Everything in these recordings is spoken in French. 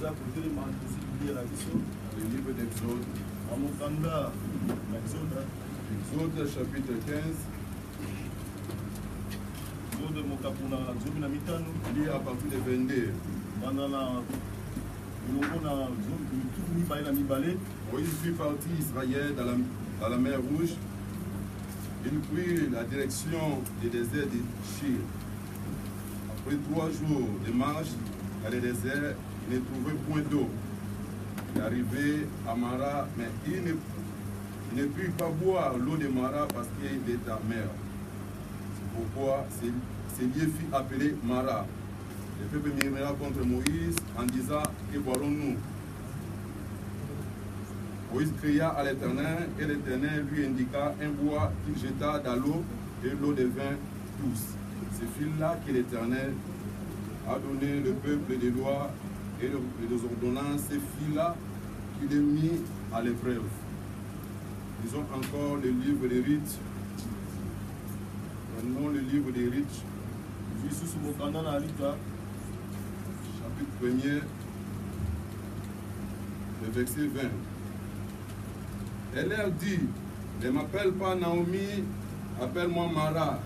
Le livre d'Exode. Exode chapitre 15. Lis à partir de 22. Moïse fit partir Israël dans la mer Rouge. Il prit la direction du désert de Shir. Après 3 jours de marche dans le désert, il ne trouvait point d'eau. Il est arrivé à Mara, mais il ne put pas boire l'eau de Mara parce qu'il est en mer. C'est pourquoi ce lieu fut appelé Mara. Le peuple murmura contre Moïse en disant: que boirons-nous? Moïse cria à l'Éternel et l'Éternel lui indiqua un bois qu'il jeta dans l'eau et l'eau devint douce. C'est fil-là que l'Éternel a donné le peuple des lois et des ordonnances, ces fils-là qu'il a mis à l'épreuve. Disons encore le livre des rites. Prenons le livre des rites. Chapitre 1er, le verset 20. Elle leur dit: ne m'appelle pas Naomi, appelle-moi Mara,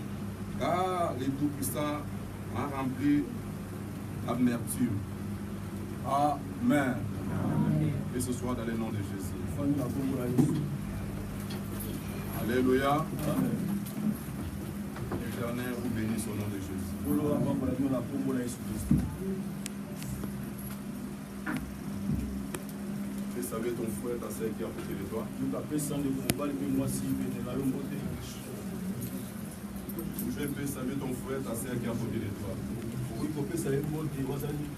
car le Tout-Puissant m'a rempli d'amertume. Amen. Et ce soit dans le nom de Jésus. Alléluia. L'Éternel vous bénisse au nom de Jésus. Fais savoir ton frère, ta soeur qui est à côté de toi. Je peux savoir ton frère, ta soeur qui est à côté de toi.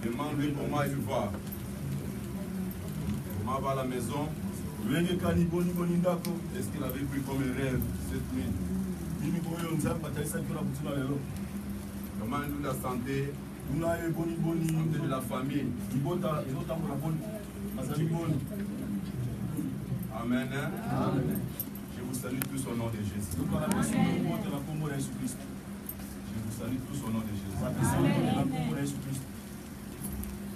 Demande-lui comment il va. Comment va la maison? Est-ce qu'il avait pris comme un rêve cette nuit? Comment est la santé? Santé de la famille. Amen. Je vous salue tous au nom de Jésus. Je vous salue tous au nom de Jésus. Il y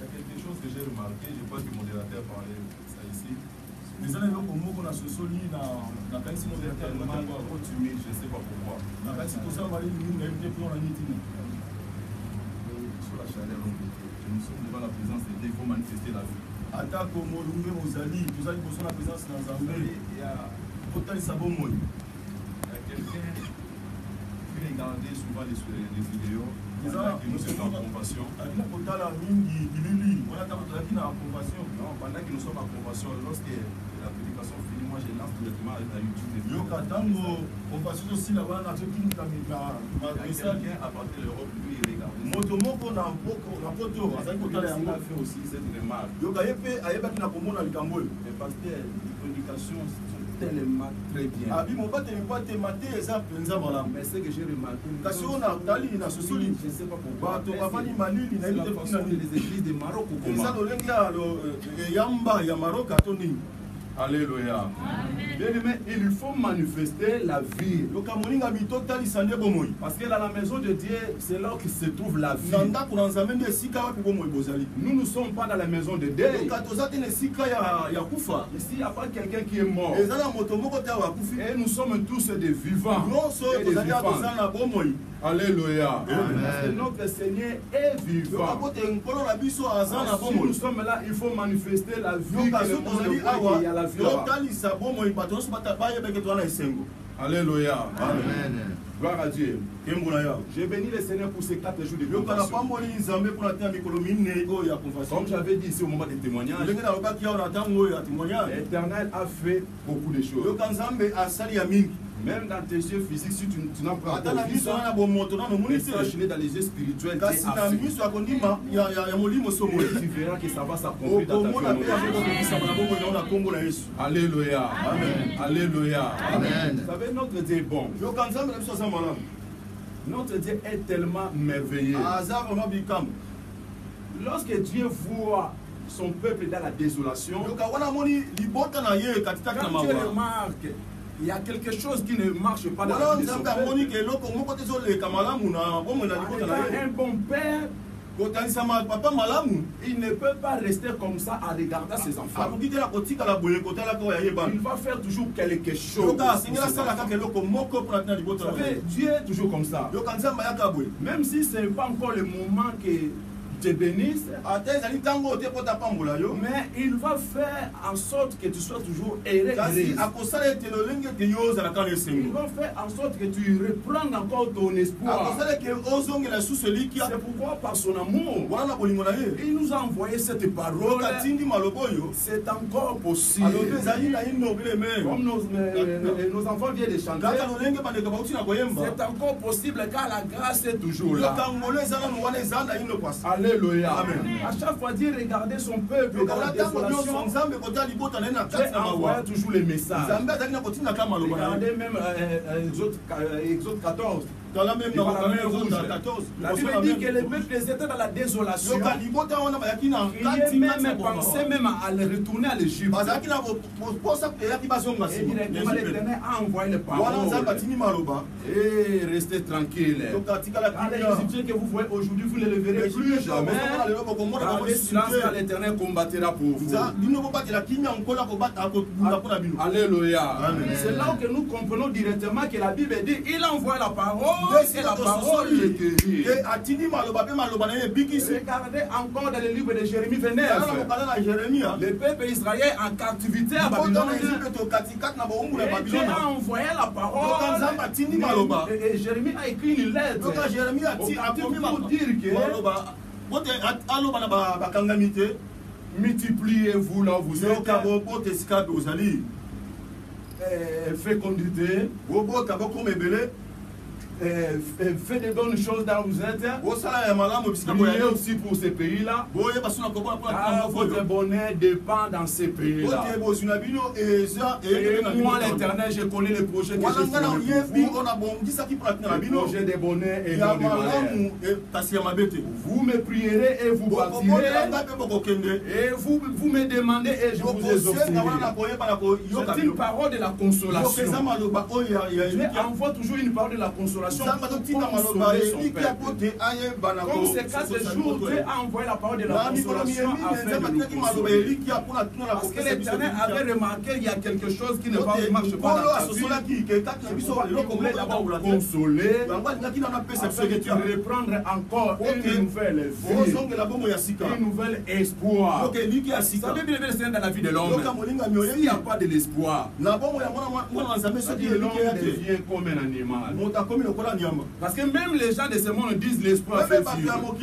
a quelque chose que j'ai remarqué, je crois que le modérateur parlait de ça ici. Je ne sais pas pourquoi. Sur la chaleur, nous sommes devant la présence de Dieu, il faut manifester la vie. Il y a quelqu'un qui regardait souvent les vidéos. Qui nous sommes en compassion. Non, pendant que nous sommes en compassion, lorsque la prédication finit, moi je lance directement à YouTube. Il y a quelqu'un à partir de l'Europe, lui il regarde. Il a fait aussi cette remarque. Mais parce que les prédications sont tellement très bien. Mais ce que j'ai remarqué, je ne sais pas pourquoi, les églises de Maroc ou Alléluia. Bien-aimé, il faut manifester la vie. Parce que dans la maison de Dieu, c'est là que se trouve la vie. Nous ne sommes pas dans la maison de Dieu. Ici, il n'y a pas quelqu'un qui est mort. Et nous sommes tous des vivants. Et des vivants. Alléluia. Parce que notre Seigneur est vivant. Si nous sommes là, il faut manifester la vie que le monde voit qu'il y a la vie là-bas. Alléluia. Amen. Gloire à Dieu. J'ai béni le Seigneur pour ces 4 jours de compassion. Comme j'avais dit ici au moment des témoignages, l'Éternel a fait beaucoup de choses. Même dans tes yeux physiques, si tu n'as pas encore vu ça, sache dans les yeux spirituels, tu verras que ça va s'accomplir dans ta vie. Alléluia. Alléluia. Amen. Vous savez, notre Dieu est bon. Notre Dieu est tellement merveilleux. Lorsque Dieu voit son peuple dans la désolation, quand tu remarques il y a quelque chose qui ne marche pas dans la vie de son peuple. Un bon père Il ne peut pas rester comme ça à regarder ses enfants. Il va faire toujours quelque chose. Vous savez, Dieu est toujours comme ça. Même si ce n'est pas encore le moment que te bénisse, mais il va faire en sorte que tu sois toujours heureux. Il va faire en sorte que tu reprennes encore ton espoir. C'est pourquoi par son amour, il nous a envoyé cette parole. C'est encore possible. Comme nos enfants viennent de chanter, c'est encore possible car la grâce est toujours là. Alléluia. Amen. À chaque fois, Dieu regardait son peuple dans la désolation. Dieu envoyait toujours les messages. Regardez même Exode 14. Dans la mer Rouge. La Bible dit que les peuples étaient dans la désolation. Ils même pensaient même à retourner à l'Égypte. Et directement l'Éternel a envoyé les paroles. Et restez tranquille. Les Égyptiens que vous voyez aujourd'hui, vous ne les verrez plus jamais. Gardez silence car l'Éternel combattra pour vous. Alléluia. C'est là que nous comprenons directement que la Bible dit il envoie la parole. Et la parole est guérie. Regardez encore dans le livre de Jérémie 29. Le peuple israélien en captivité à Babylone. Et Dieu a envoyé la parole. Et Jérémie a écrit une lettre. Pour dire que multipliez-vous là où vous êtes. Fécondité. Faites de bonnes choses dans vous êtes. Priez aussi pour ces pays-là. Car votre bonheur dépend dans ces pays-là. Et moi, l'Éternel, je connais les projets que j'ai formés pour vous. Les projets de bonheur et non de malheur. Vous me prierez et vous bâtirez. Et vous me demandez et je vous exaucerai. C'est une parole de la consolation. Dieu envoie toujours une parole de la consolation. Comme ces 4 jours, Dieu a envoyé la parole de la consolation afin de nous consoler. Parce que l'Éternel avait remarqué qu'il y a quelque chose qui ne marche pas dans ta vie. Il voulait d'abord consoler afin que tu reprendre encore une nouvelle vie, un nouvel espoir. Vous savez bien le Seigneur dans la vie de l'homme. S'il n'y a pas de l'espoir, l'homme devient comme un animal. Parce que même les gens de ce monde disent l'espoir fait vivre.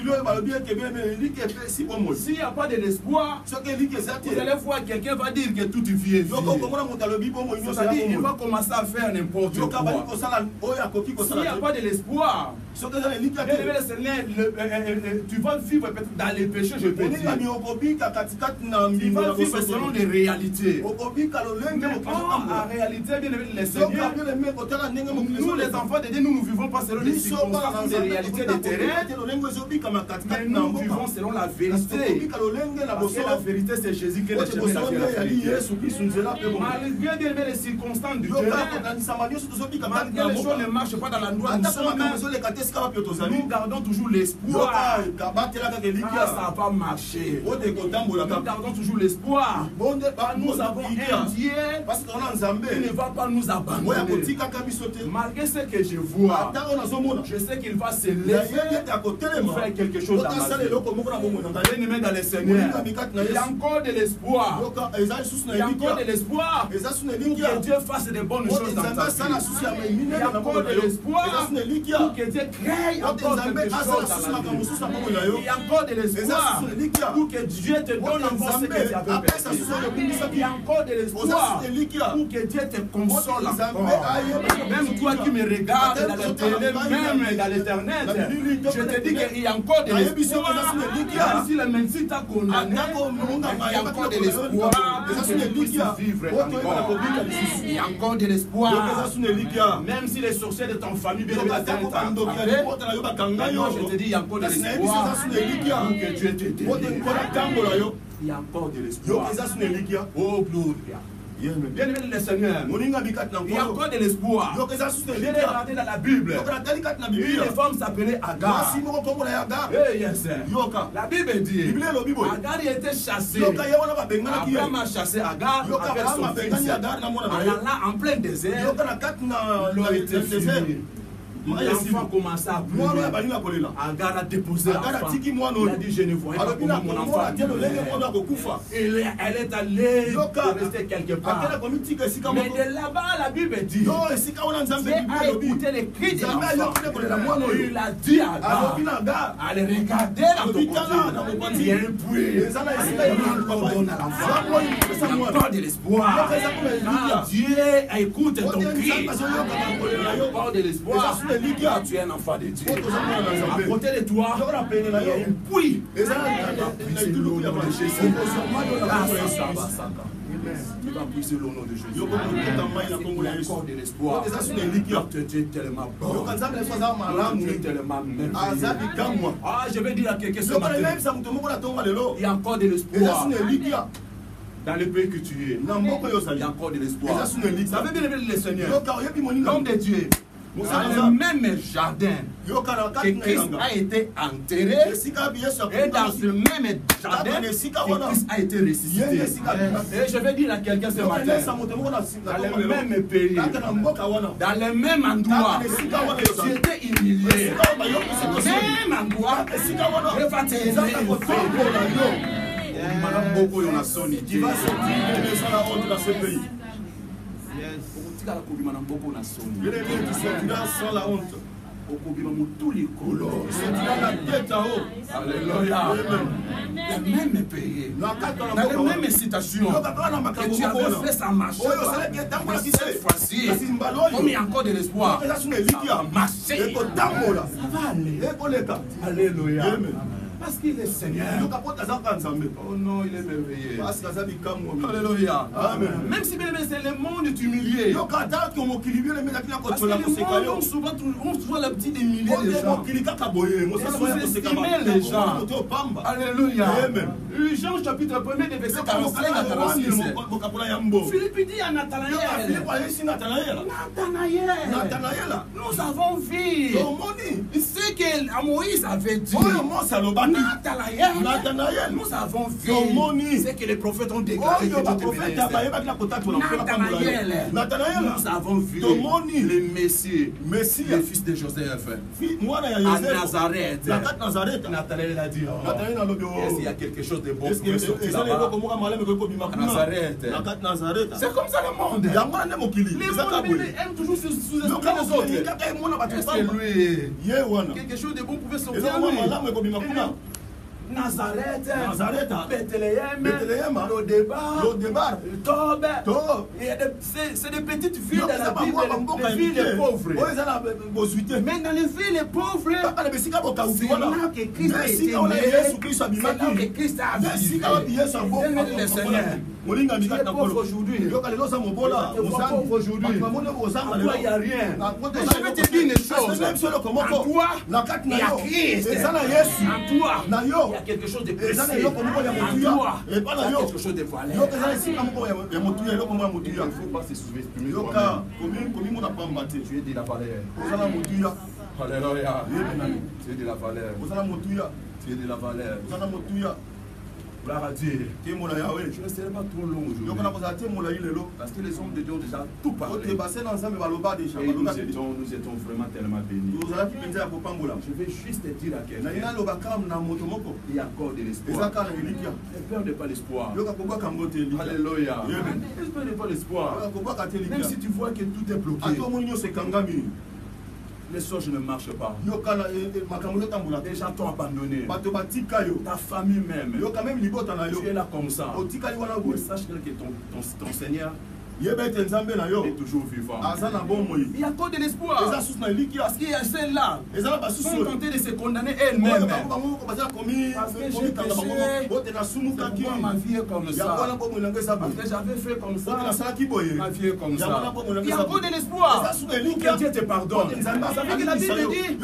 S'il n'y a pas de l'espoir, vous allez voir quelqu'un va dire que tout vient vivre. C'est-à-dire il va commencer à faire n'importe quoi. S'il n'y a pas de l'espoir, tu vas vivre peut-être dans les péchés, je peux dire. Tu vas vivre selon les réalités. Mais en réalité, bien aimé le Seigneur, nous les enfants de Dieu, nous vivons pas selon les circonstances des réalités des terrains, mais nous vivons selon la vérité. Parce que la vérité, c'est Jésus qui est le chemin de la vérité. Malgré les circonstances du terrain, malgré les choses ne marchent pas dans la loi, nous gardons toujours l'espoir. Ça va marcher. Nous gardons toujours l'espoir. Nous avons un Dieu qui ne va pas nous abandonner. Malgré ce que je vois, je sais qu'il va se lever pour faire quelque chose dans ma vie. Bien-aimé dans le Seigneur, il y a encore de l'espoir. Il y a encore de l'espoir pour que Dieu fasse de bonnes choses dans ta vie. Il y a encore de l'espoir pour que Dieu crée encore quelque chose dans la vie. Il y a encore de l'espoir pour que Dieu te donne encore ce que tu avais perdu. Il y a encore de l'espoir pour que Dieu te console encore. Même toi qui me regardes dans la télé, même dans l'internet, je te dis qu'il y a encore de l'espoir. Même si le médecin t'a condamné, il y a encore de l'espoir pour que tu puisses vivre encore. Il y a encore de l'espoir. Même si les sorciers de ton famille viennent moi je te dis, il y a encore de l'espoir pour que Dieu te délivre. Il y a encore de l'espoir. Oh, gloria. Bien aimé le Seigneur, il y a encore de l'espoir. J'ai regardé dans la Bible. Une femme s'appelait Agar. Yes. La Bible dit Agar était chassée. Abraham a chassé Agar avec son fils. Là, en plein désert, l'eau était fumée. L'enfant commençait à pleurer. Agar a déposé l'enfant. Il a dit, je ne vois pas comment mon enfant. Elle est allée rester quelque part. Mais de là-bas, la Bible dit, Dieu a écouté les cris de l'enfant. Il a dit à Agar, allez regarder dans ton côté. Il y a un puits. Il pardonne à l'enfant. Il y a encore de l'espoir. Dieu écoute ton cri. Il y a encore de l'espoir. Tu es un enfant de Dieu. À côté de toi, il y a un puits. Il va puiser le nom de Jésus. Il y a encore de l'espoir. Dieu est tellement bon. Dieu est tellement merveilleux. Ah, je vais dire à quelqu'un ce matin. Il y a encore de l'espoir. Dans le pays que tu es, il y a encore de l'espoir. Ça veut bien aimer le Seigneur. L'homme de Dieu. Dans le même jardin que Christ a été enterré, et dans ce même jardin que Christ a été ressuscité. Et je vais dire à quelqu'un ce matin, dans le même pays, dans le même endroit, tu étais humilié. Même endroit, il va te élever. Tu vas sortir de ce pays. Sans la honte. Alléluia. La même pays, dans la même situation que tu avais fait ça marcher. Cette fois-ci, comme il y a encore de l'espoir, ça va marcher. Ça va aller. Alléluia. Parce qu'il est Seigneur. Oh non, il est merveilleux. Alléluia. Même si c'est le monde humilié. Parce que le monde, souvent, on voit la petite humilier les gens. Sous-estimer les gens. Alléluia. Jean chapitre 1er, verset 45 à 46. Philippe dit à Nathanaël, nous avons vu ce que Moïse avait dit. Nathanaël, nous avons vu ce que les prophètes ont déclaré. Nathanaël, nous avons vu le Messie, le fils de Joseph, à Nazareth. Nathanaël a dit, est-ce qu'il y a quelque chose de bon pour me sortir là-bas? Nazareth. C'est comme ça le monde. Les gens aiment toujours sous-estimer les autres. Est-ce que lui, quelque chose de bon pouvait sortir à lui? Nazareth, Bethléem, Lodebar, Tob. C'est des petites villes dans la Bible, des villes pauvres. Mais dans les villes pauvres, c'est là que Christ a été né, c'est là que Christ a visité. Le Seigneur, tu es pauvre aujourd'hui. Tu es pauvre aujourd'hui. En toi, il n'y a rien. Je vais te dire une chose. En toi, il y a Christ. En toi, il y a quelque chose de précieux. En toi, il y a quelque chose de valeur. Il ne faut pas se sous-estimer. Tu es de la valeur. Alléluia. Tu es de la valeur. Tu es de la valeur. Gloire à Dieu. Je ne serai pas trop long aujourd'hui. Parce que les hommes de Dieu ont déjà tout parlé. Et nous étions vraiment tellement bénis. Je vais juste te dire à quelqu'un, il y a encore de l'espoir. Ne perdez pas l'espoir. Alléluia. Ne perdez pas l'espoir. Même si tu vois que tout est bloqué. Les choses ne marchent pas. Les gens t'ont abandonné. Ta famille même. Tu es là comme ça. Sache que ton Seigneur est toujours vivant. Il y a encore de l'espoir. Parce qu'il y a celles-là qui sont tentées de se condamner elles-mêmes. Parce que j'ai péché. Pourquoi ma vie est comme ça? Parce que j'avais fait comme ça. Ma vie est comme ça. Il y a encore de l'espoir. Que Dieu te pardonne. Ça fait que la Bible dit